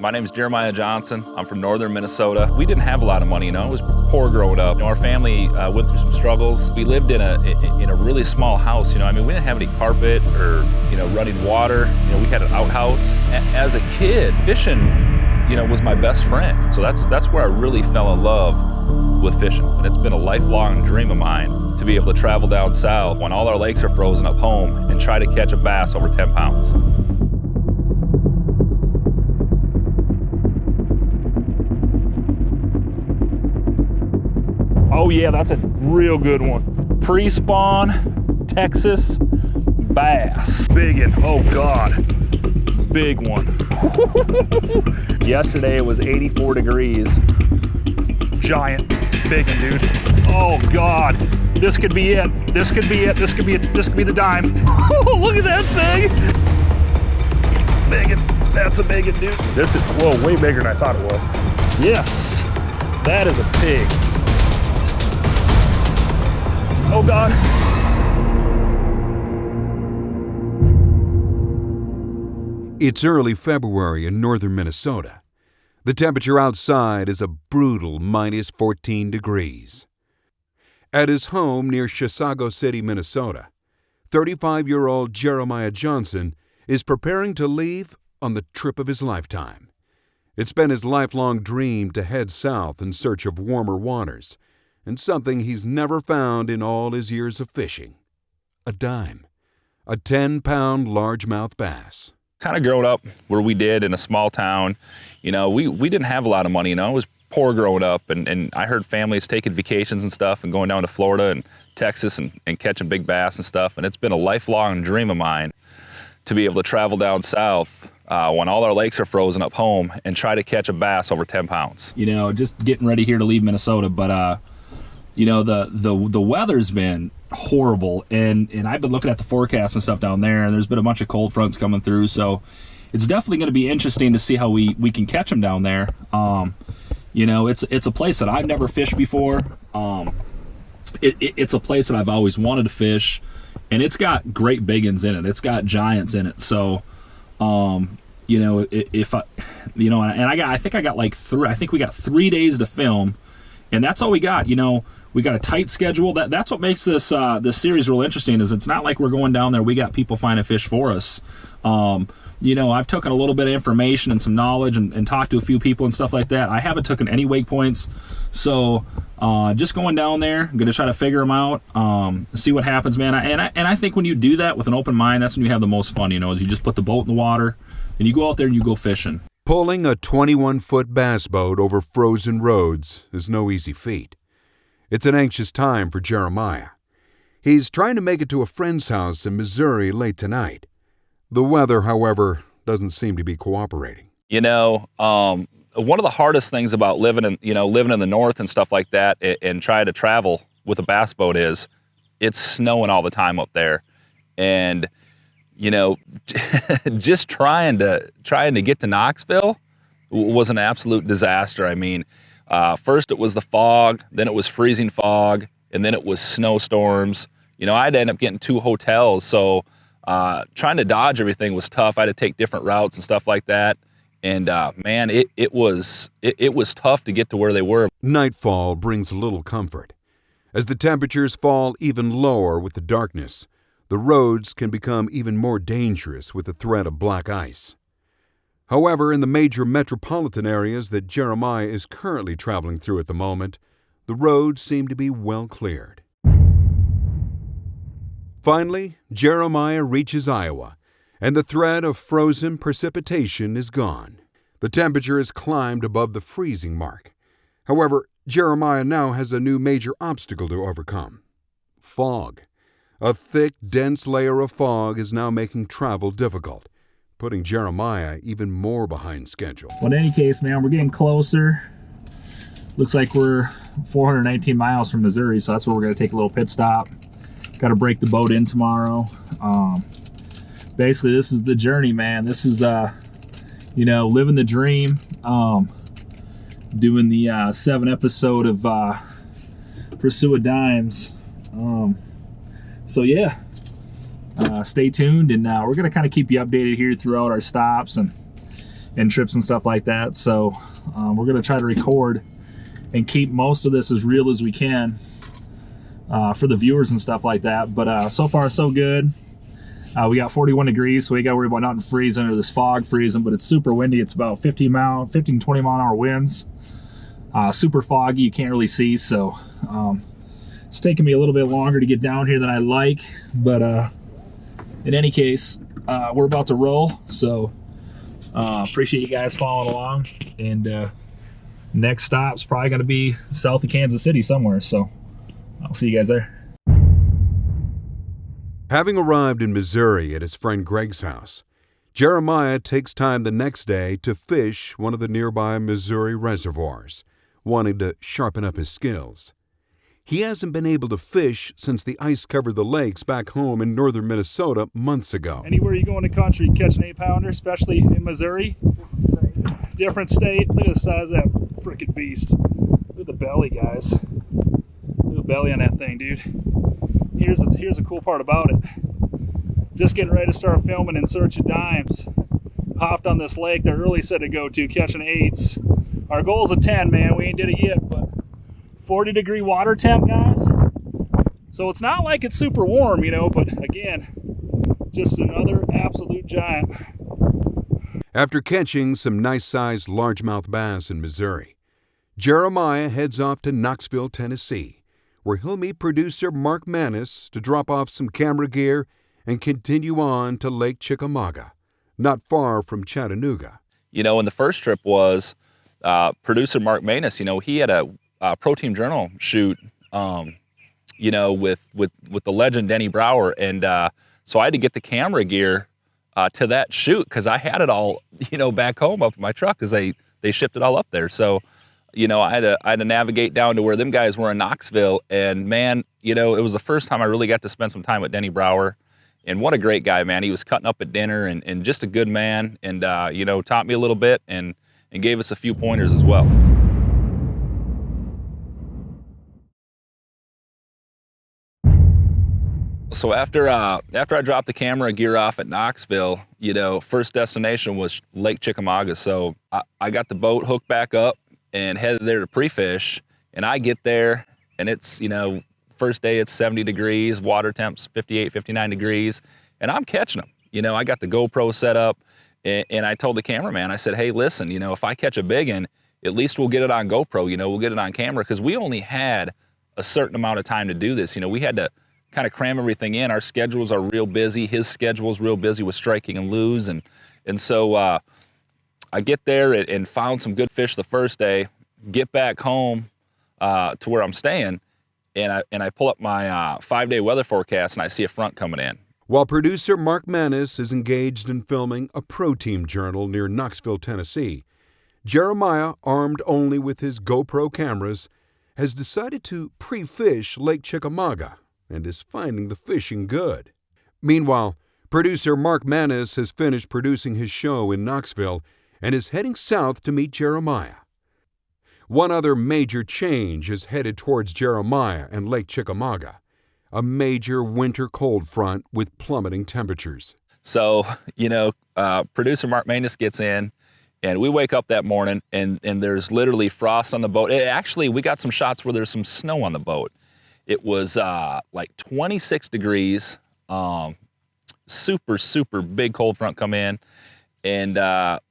My name is Jeremiah Johnson. I'm from northern Minnesota. We didn't have a lot of money, it was poor growing up. Our family went through some struggles. We lived in a really small house. We didn't have any carpet or running water. We had an outhouse. As a kid, fishing, was my best friend. So that's where I really fell in love with fishing. And it's been a lifelong dream of mine to be able to travel down south when all our lakes are frozen up home and try to catch a bass over 10 pounds. Oh yeah, that's a real good one. Pre-spawn Texas bass. Biggin', oh God, big one. Yesterday it was 84 degrees. Giant, biggin', dude. Oh God, this could be it. This could be it, this could be it, this could be the dime. Oh, look at that thing. Biggin', that's a biggin', dude. This is, whoa, way bigger than I thought it was. Yes, that is a pig. Oh God. It's early February in northern Minnesota. The temperature outside is a brutal minus 14 degrees. At his home near Chisago City, Minnesota, 35-year-old Jeremiah Johnson is preparing to leave on the trip of his lifetime. It's been his lifelong dream to head south in search of warmer waters, and something he's never found in all his years of fishing. A dime. A 10-pound largemouth bass. Kind of growing up where we did in a small town, we didn't have a lot of money, It was poor growing up, and I heard families taking vacations and stuff and going down to Florida and Texas and catching big bass and stuff, and it's been a lifelong dream of mine to be able to travel down south when all our lakes are frozen up home and try to catch a bass over 10 pounds. Just getting ready here to leave Minnesota, but the weather's been horrible, and I've been looking at the forecast and stuff down there, and there's been a bunch of cold fronts coming through, so it's definitely going to be interesting to see how we can catch them down there. It's a place that I've never fished before. It's a place that I've always wanted to fish, and it's got great biggins in it. It's got giants in it. So, I think we got 3 days to film, and that's all we got. We got a tight schedule. That's what makes this series real interesting. Is it's not like we're going down there. We got people finding fish for us. I've taken a little bit of information and some knowledge and talked to a few people and stuff like that. I haven't taken any wake points, so just going down there. I'm gonna try to figure them out, see what happens, man. And I think when you do that with an open mind, that's when you have the most fun. Is you just put the boat in the water and you go out there and you go fishing. Pulling a 21-foot bass boat over frozen roads is no easy feat. It's an anxious time for Jeremiah. He's trying to make it to a friend's house in Missouri late tonight. The weather, however, doesn't seem to be cooperating. One of the hardest things about living in the north and stuff like that and trying to travel with a bass boat is it's snowing all the time up there. And, just trying to get to Knoxville was an absolute disaster. First it was the fog, then it was freezing fog, and then it was snowstorms. I'd end up getting 2 hotels, so trying to dodge everything was tough. I had to take different routes and stuff like that. And man, it was tough to get to where they were. Nightfall brings little comfort. As the temperatures fall even lower with the darkness, the roads can become even more dangerous with the threat of black ice. However, in the major metropolitan areas that Jeremiah is currently traveling through at the moment, the roads seem to be well cleared. Finally, Jeremiah reaches Iowa, and the threat of frozen precipitation is gone. The temperature has climbed above the freezing mark. However, Jeremiah now has a new major obstacle to overcome: fog. A thick, dense layer of fog is now making travel difficult, putting Jeremiah even more behind schedule. Well, in any case, man, we're getting closer. Looks like we're 419 miles from Missouri, so that's where we're going to take a little pit stop. Got to break the boat in tomorrow. Basically, this is the journey, man. This is, living the dream. Doing the 7 episode of Pursue of Dimes. So yeah, stay tuned, and we're going to kind of keep you updated here throughout our stops and and trips and stuff like that. So we're going to try to record and keep most of this as real as we can for the viewers and stuff like that. But so far so good. We got 41 degrees, so we got to worry about nothing freezing or this fog freezing, but it's super windy. It's about 15 to 20 mile an hour winds. Super foggy, you can't really see, so it's taking me a little bit longer to get down here than I like, but in any case, we're about to roll, so appreciate you guys following along, and next stop's probably going to be south of Kansas City somewhere, so I'll see you guys there. Having arrived in Missouri at his friend Greg's house, Jeremiah takes time the next day to fish one of the nearby Missouri reservoirs, wanting to sharpen up his skills. He hasn't been able to fish since the ice covered the lakes back home in northern Minnesota months ago. Anywhere you go in the country, you catch an 8-pounder, especially in Missouri. Different state. Look at the size of that freaking beast. Look at the belly, guys. Look at the belly on that thing, dude. Here's the cool part about it. Just getting ready to start filming In Search of Dimes. Hopped on this lake that Early said to go to, catching 8s. Our goal's a 10, man. We ain't did it yet, but 40-degree water temp, guys. So it's not like it's super warm, you know, but again, just another absolute giant. After catching some nice-sized largemouth bass in Missouri, Jeremiah heads off to Knoxville, Tennessee, where he'll meet producer Mark Manis to drop off some camera gear and continue on to Lake Chickamauga, not far from Chattanooga. You know, and the first trip was producer Mark Manis. You know, he had a Pro Team Journal shoot, you know, with the legend Denny Brower, and so I had to get the camera gear to that shoot because I had it all, you know, back home up in my truck because they shipped it all up there. So, you know, I had to navigate down to where them guys were in Knoxville, and man, you know, it was the first time I really got to spend some time with Denny Brower. And what a great guy, man. He was cutting up at dinner and just a good man, and you know, taught me a little bit and gave us a few pointers as well. So after I dropped the camera gear off at Knoxville, you know, first destination was Lake Chickamauga. So I got the boat hooked back up and headed there to pre-fish, and I get there and it's, you know, first day it's 70 degrees, water temps 58, 59 degrees, and I'm catching them. You know, I got the GoPro set up, and I told the cameraman, I said, hey, listen, you know, if I catch a big one, at least we'll get it on GoPro, you know, we'll get it on camera, because we only had a certain amount of time to do this. You know, we had to kind of cram everything in. Our schedules are real busy. His schedule's real busy with striking and lose, and so I get there and found some good fish the first day, get back home to where I'm staying, and I pull up my 5-day weather forecast, and I see a front coming in. While producer Mark Manis is engaged in filming a Pro Team Journal near Knoxville, Tennessee, Jeremiah, armed only with his GoPro cameras, has decided to pre-fish Lake Chickamauga and is finding the fishing good. Meanwhile, producer Mark Manis has finished producing his show in Knoxville and is heading south to meet Jeremiah. One other major change is headed towards Jeremiah and Lake Chickamauga, a major winter cold front with plummeting temperatures. So, you know, producer Mark Manis gets in, and we wake up that morning, and there's literally frost on the boat. Actually, we got some shots where there's some snow on the boat. It was like 26 degrees, super, super big cold front come in, and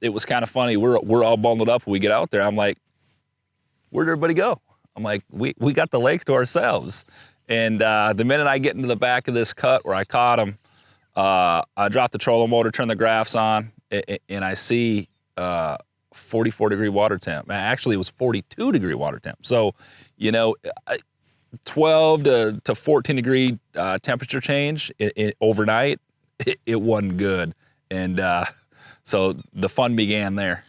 it was kind of funny. We're all bundled up when we get out there. I'm like, where'd everybody go? I'm like, we got the lake to ourselves. And the minute I get into the back of this cut where I caught him, I drop the trolling motor, turn the graphs on, and I see 44-degree water temp. Actually, it was 42-degree water temp. So, you know, 12 to 14-degree temperature change overnight, it wasn't good. And so the fun began there.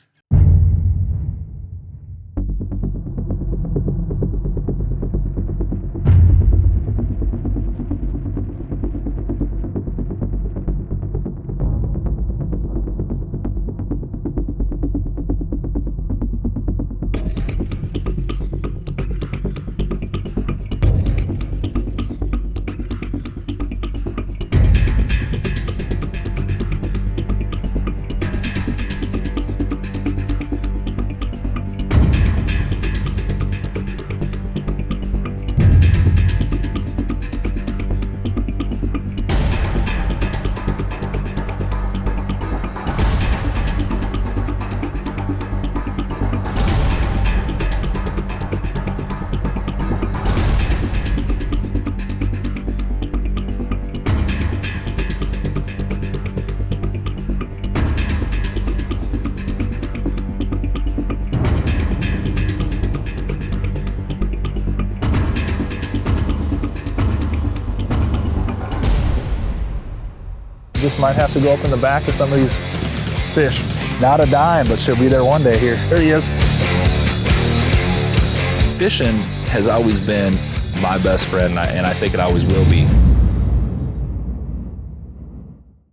Might have to go up in the back of some of these fish. Not a dime, but she'll be there one day here. There he is. Fishing has always been my best friend, and I think it always will be.